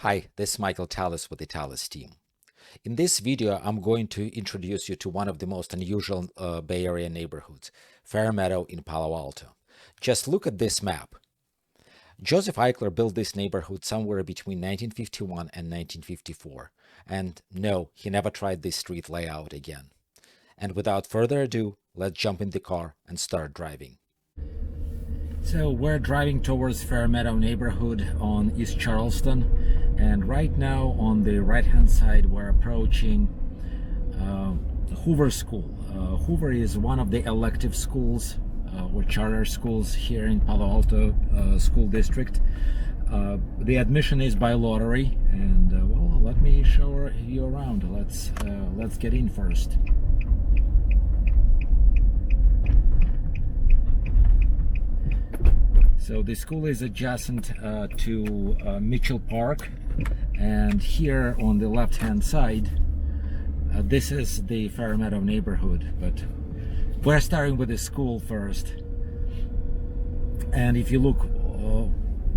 Hi, this is Michael Tallis with the Tallis team. In this video, I'm going to introduce you to one of the most unusual Bay Area neighborhoods, Fairmeadow in Palo Alto. Just look at this map. Joseph Eichler built this neighborhood somewhere between 1951 and 1954. And no, he never tried this street layout again. And without further ado, let's jump in the car and start driving. So we're driving towards Fairmeadow neighborhood on East Charleston, and right now on the right hand side we're approaching Hoover School. Hoover is one of the elective schools or charter schools here in Palo Alto School District. The admission is by lottery, and well, let me show you around. Let's get in first. So the school is adjacent to Mitchell Park, and here on the left-hand side, this is the Fairmeadow neighborhood. But we're starting with the school first, and if you look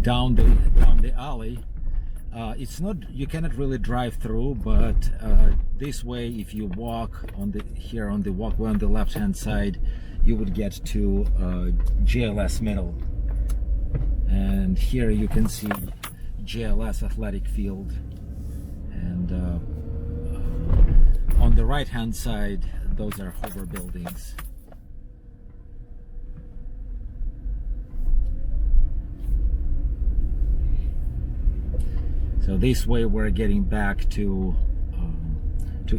down the alley, it's not, you cannot really drive through, but this way, if you walk on the walkway on the left-hand side, you would get to GLS Middle. And here you can see GLS athletic field, and on the right hand side, those are Hoover buildings. So this way we're getting back to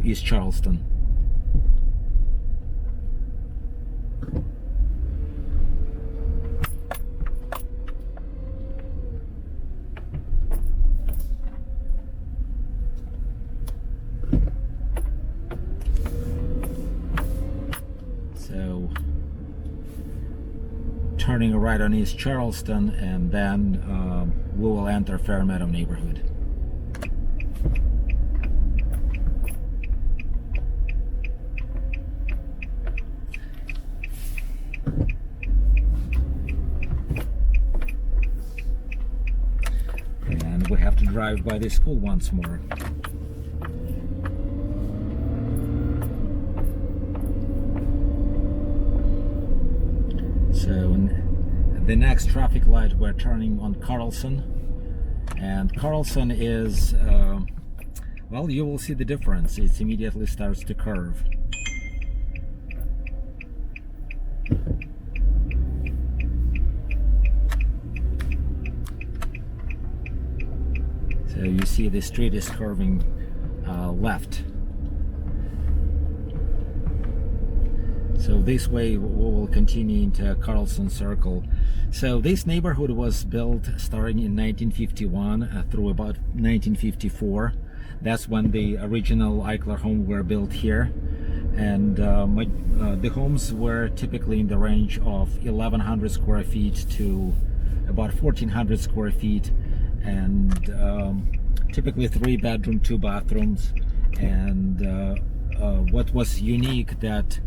East Charleston. So turning right on East Charleston, and then we will enter Fairmeadow neighborhood. And we have to drive by the school once more. So the next traffic light, we're turning on Carlson, and Carlson is, well, you will see the difference. It immediately starts to curve. So you see the street is curving left. So this way we will continue into Carlson Circle. So this neighborhood was built starting in 1951 through about 1954. That's when the original Eichler homes were built here. And the homes were typically in the range of 1,100 square feet to about 1,400 square feet. And typically 3-bedroom, 2 bathrooms. And what was unique, that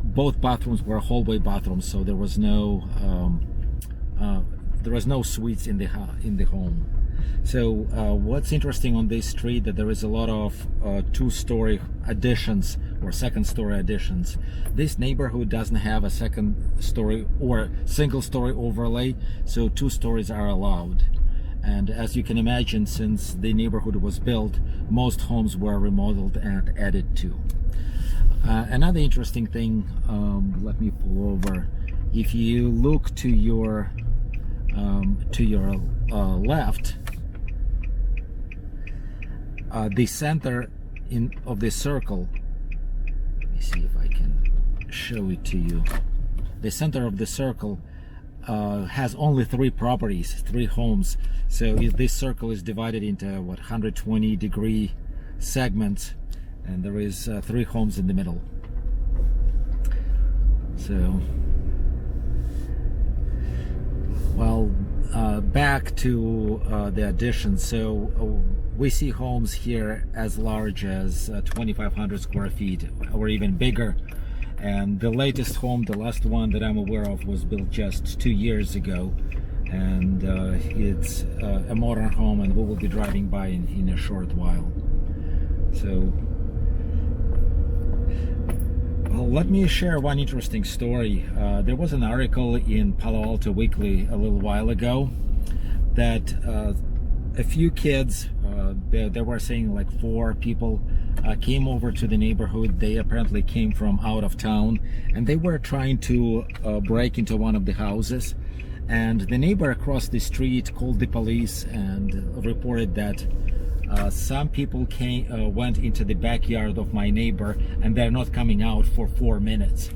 both bathrooms were hallway bathrooms, so there was no suites in the home. So what's interesting on this street, that there is a lot of two-story additions or second-story additions. This neighborhood doesn't have a second-story or single-story overlay, so 2 stories are allowed. And as you can imagine, since the neighborhood was built, most homes were remodeled and added to. Another interesting thing, let me pull over. If you look to your left, the center of the circle, let me see if I can show it to you. The center of the circle has only 3 properties, 3 homes. So this circle is divided into 120-degree segments, and there is 3 homes in the middle. So, well, back to the additions. So we see homes here as large as 2,500 square feet or even bigger. And the latest home, the last one that I'm aware of, was built just 2 years ago. and it's a modern home, and we will be driving by in a short while. So well, let me share one interesting story. There was an article in Palo Alto Weekly a little while ago that a few kids, they were saying like 4 people came over to the neighborhood. They apparently came from out of town, and they were trying to break into one of the houses. And the neighbor across the street called the police and reported that some people went into the backyard of my neighbor, and they're not coming out for 4 minutes.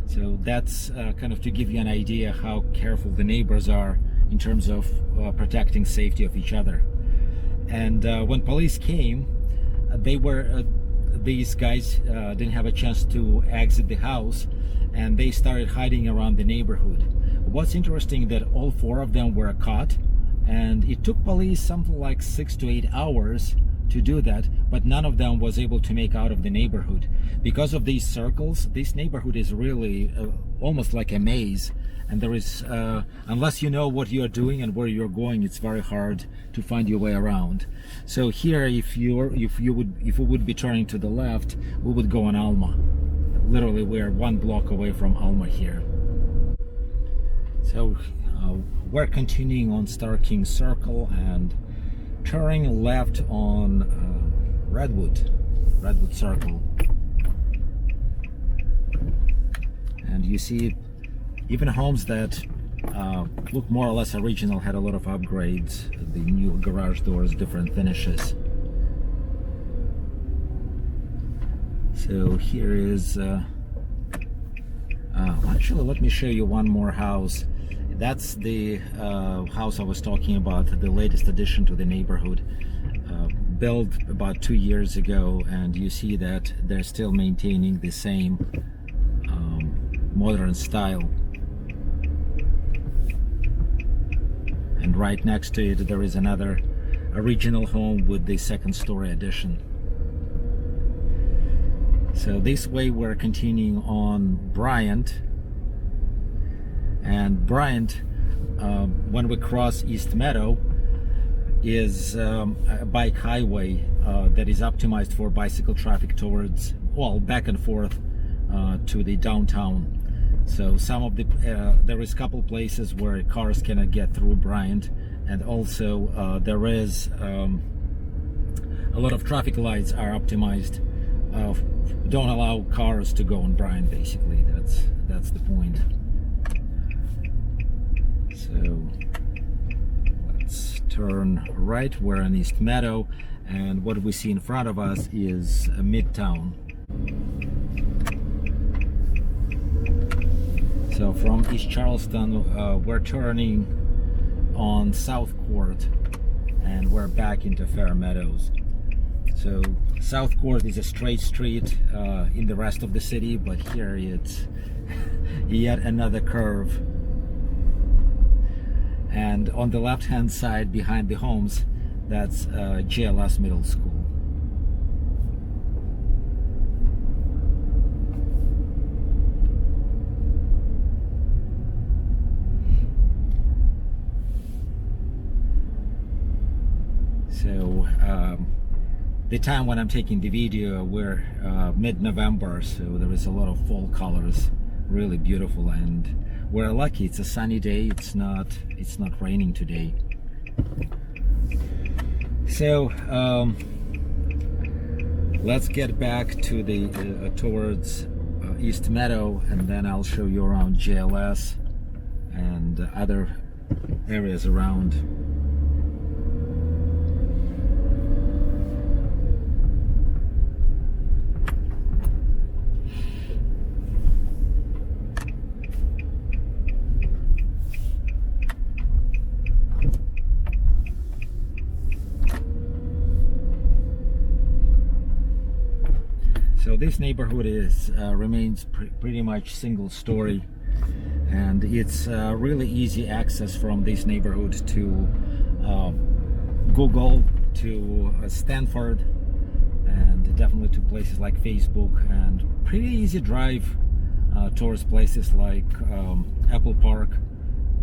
So that's kind of to give you an idea how careful the neighbors are in terms of protecting safety of each other. And when police came, these guys didn't have a chance to exit the house, and they started hiding around the neighborhood. What's interesting that all 4 of them were caught, and it took police something like 6 to 8 hours to do that, but none of them was able to make out of the neighborhood. Because of these circles, this neighborhood is really almost like a maze, and there is, unless you know what you're doing and where you're going, it's very hard to find your way around. So here, if we would be turning to the left, we would go on Alma. Literally, we're 1 block away from Alma here. So we're continuing on Starking Circle and turning left on Redwood Circle. And you see, even homes that look more or less original had a lot of upgrades. The new garage doors, different finishes. So here is, actually let me show you one more house. That's the house I was talking about, the latest addition to the neighborhood, built about 2 years ago, and you see that they're still maintaining the same modern style. And right next to it there is another original home with the 2nd-story addition. So this way we're continuing on Bryant. And Bryant, when we cross East Meadow, is a bike highway that is optimized for bicycle traffic towards, well, back and forth to the downtown. So some of the there is a couple places where cars cannot get through Bryant, and also there is a lot of traffic lights are optimized, don't allow cars to go on Bryant. Basically, that's the point. So let's turn right. We're in East Meadow, and what we see in front of us is Midtown. So from East Charleston, we're turning on South Court, and we're back into Fairmeadows. So South Court is a straight street in the rest of the city, but here it's yet another curve. And on the left-hand side, behind the homes, that's JLS Middle School. So the time when I'm taking the video, we're mid-November, so there is a lot of fall colors, really beautiful, and we're lucky. It's a sunny day. It's not raining today. So let's get back to the towards East Meadow, and then I'll show you around JLS and other areas around. So this neighborhood remains pretty much single story, and it's really easy access from this neighborhood to Google, to Stanford, and definitely to places like Facebook, and pretty easy drive towards places like Apple Park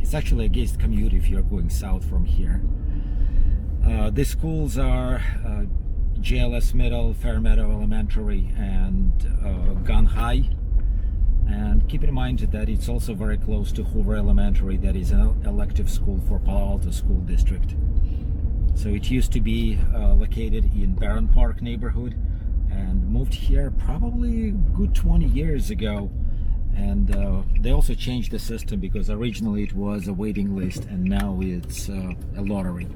It's actually a guest commute if you're going south from here. The schools are JLS Middle, Fairmeadow Elementary, and Gun High. And keep in mind that it's also very close to Hoover Elementary, that is an elective school for Palo Alto School District. So it used to be located in Barron Park neighborhood and moved here probably a good 20 years ago. And they also changed the system because originally it was a waiting list and now it's a lottery.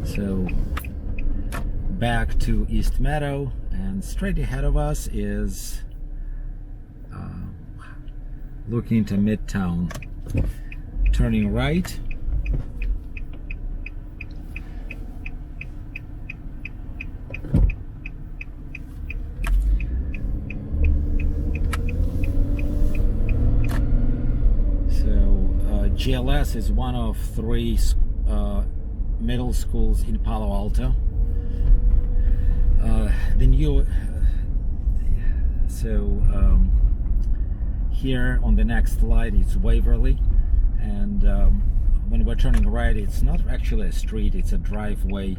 So back to East Meadow, and straight ahead of us is looking into Midtown, turning right. So GLS is one of three middle schools in Palo Alto. The new here on the next slide it's Waverly, and when we're turning right, it's not actually a street, it's a driveway.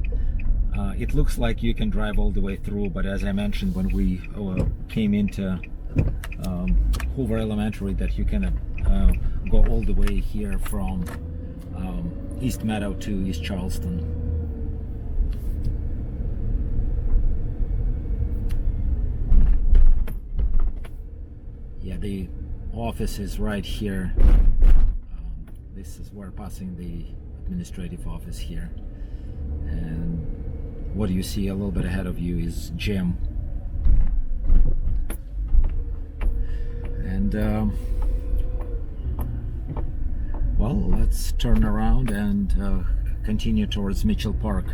It looks like you can drive all the way through, but as I mentioned when we came into Hoover Elementary, that you can go all the way here from East Meadow to East Charleston. Yeah, the office is right here. This is where passing the administrative office here. And what you see a little bit ahead of you is gym. And well, let's turn around and continue towards Mitchell Park.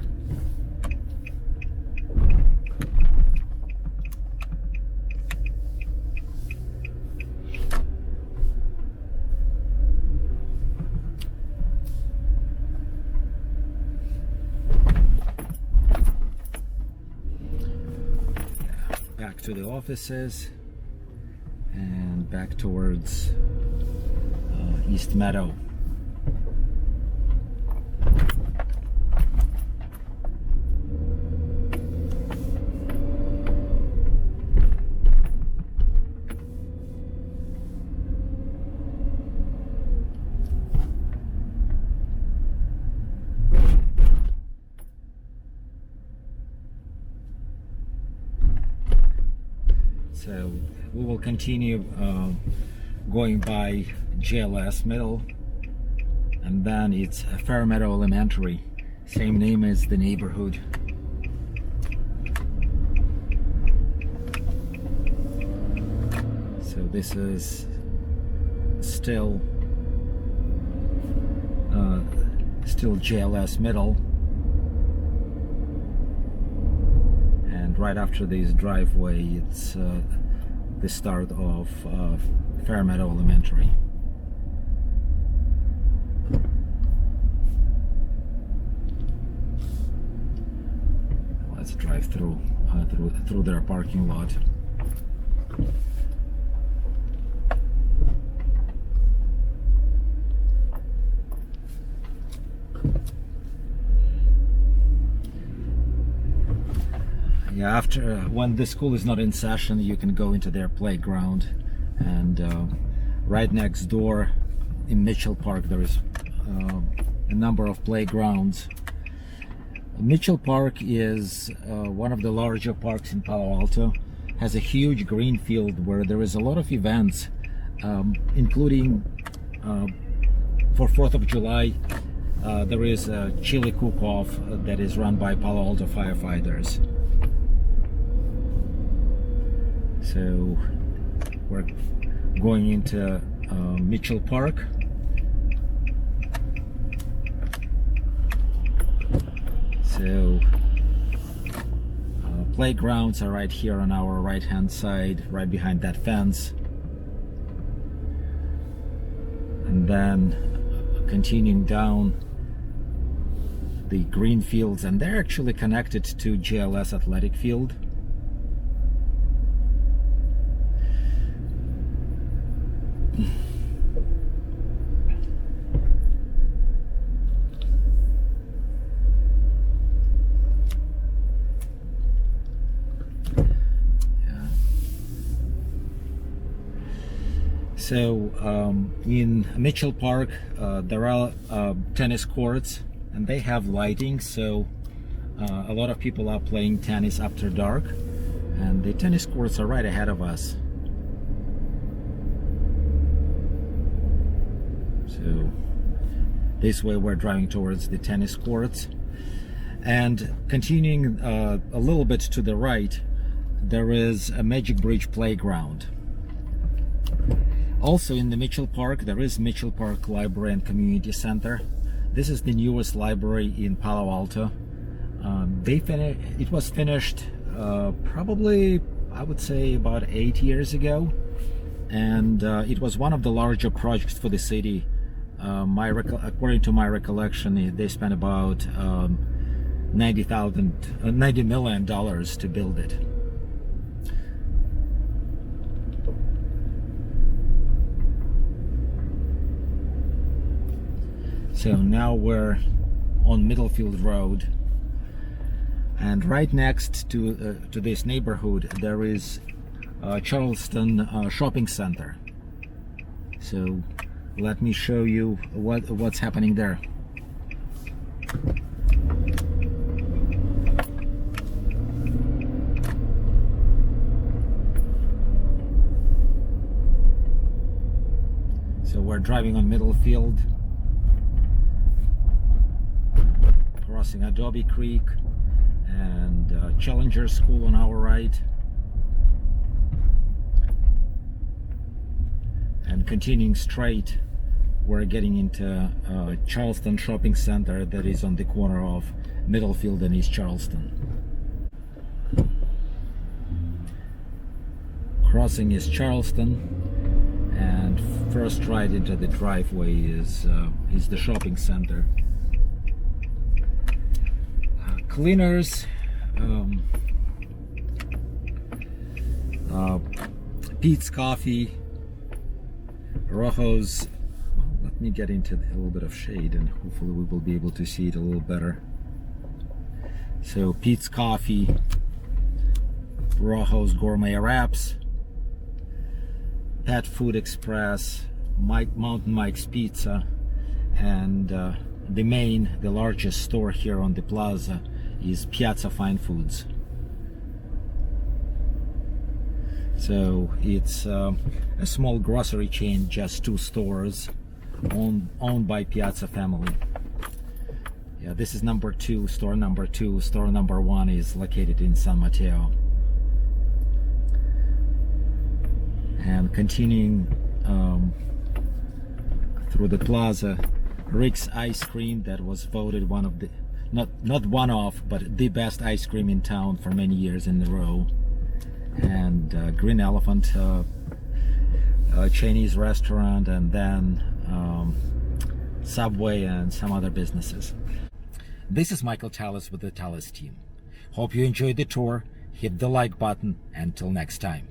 Back to the offices and back towards East Meadow. So we will continue going by JLS Middle, and then it's Fairmeadow Elementary, same name as the neighborhood. So this is still JLS Middle, and right after this driveway it's the start of Fairmeadow Elementary. Let's drive through their parking lot. Yeah, after when the school is not in session, you can go into their playground, and right next door in Mitchell Park there is a number of playgrounds. Mitchell Park is one of the larger parks in Palo Alto. Has a huge green field where there is a lot of events, including for 4th of July. There is a chili cook-off that is run by Palo Alto firefighters. So we're going into Mitchell Park. So playgrounds are right here on our right hand side, right behind that fence. And then continuing down the green fields, and they're actually connected to GLS athletic field. So in Mitchell Park, there are tennis courts, and they have lighting, so a lot of people are playing tennis after dark, and the tennis courts are right ahead of us. So this way we're driving towards the tennis courts, and continuing a little bit to the right, there is a Magic Bridge playground. Also in the Mitchell Park, there is Mitchell Park Library and Community Center. This is the newest library in Palo Alto. It was finished probably, I would say, about 8 years ago, and it was one of the larger projects for the city. According to my recollection, they spent about $90 million to build it. So now we're on Middlefield Road, and right next to this neighborhood there is Charleston Shopping Center. So let me show you what's happening there. So we're driving on Middlefield, crossing Adobe Creek and Challenger School on our right, and continuing straight, we're getting into Charleston Shopping Center that is on the corner of Middlefield and East Charleston. Crossing is Charleston, and first right into the driveway is the shopping center. Cleaners, Pete's Coffee, Rojo's. Well, let me get into a little bit of shade, and hopefully we will be able to see it a little better. So Pete's Coffee, Rojo's Gourmet Wraps, Pet Food Express, Mountain Mike's Pizza, and the largest store here on the plaza is Piazza Fine Foods. So it's a small grocery chain, just 2 stores, owned by Piazza family. Yeah, this is number 2, store number 2. Store number 1 is located in San Mateo. And continuing through the plaza, Rick's Ice Cream, that was voted one of the, not one of, but the best ice cream in town for many years in a row. And Green Elephant Chinese restaurant, and then Subway and some other businesses. This is Michael Tallis with the Tallis team. Hope you enjoyed the tour. Hit the like button. Until next time.